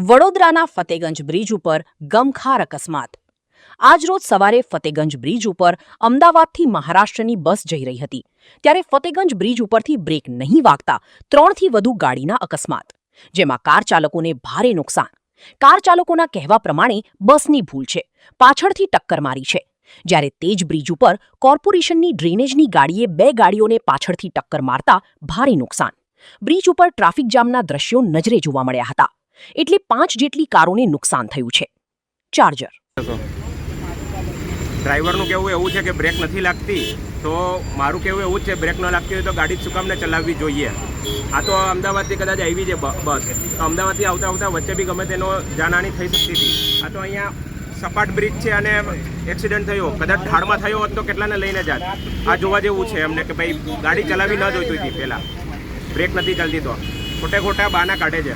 વડોદરાના ફતેગંજ બ્રિજ ઉપર ગમખાર અકસ્માત। આજરોજ સવારે ફતેગંજ બ્રિજ ઉપર અમદાવાદથી મહારાષ્ટ્રની બસ જઈ રહી હતી ત્યારે ફતેગંજ બ્રિજ ઉપરથી બ્રેક નહીં વાગતા 3થી વધુ ગાડીના અકસ્માત, જેમાં કાર ચાલકોને ભારે નુકસાન। કાર ચાલકોના કહેવા પ્રમાણે બસની ભૂલ છે, પાછળથી ટક્કર મારી છે, જ્યારે તે જ બ્રિજ ઉપર કોર્પોરેશનની ડ્રેનેજની ગાડીએ 2 ગાડીઓને પાછળથી ટક્કર મારતા ભારે નુકસાન। બ્રિજ ઉપર ટ્રાફિક જામના દ્રશ્યો નજરે જોવા મળ્યા હતા, એટલે 5 જેટલી કારોને નુકસાન થયું છે। ચાર્જર ડ્રાઈવરનું કહેવું એવું છે કે બ્રેક નથી લાગતી, તો મારું કહેવું એવું જ છે બ્રેક ન લાગતી હોય તો ગાડી શું કામને ચલાવવી જોઈએ। આ તો અમદાવાદથી કદાચ આવી છે બસ, તો અમદાવાદથી આવતા આવતા વચ્ચે બી ગમે તેનો જાનહાની થઈ શકતી હતી। આ તો અહીંયા સપાટ બ્રિજ છે અને એક્સિડન્ટ થયો, કદાચ ઢાળમાં થયો હોત તો કેટલાને લઈને જાત। આ જોવા જેવું છે એમને કે ભાઈ ગાડી ચલાવી ન જોઈતી હતી, પહેલાં બ્રેક નથી ચાલતી તો ખોટે ખોટા બહાના કાઢે છે।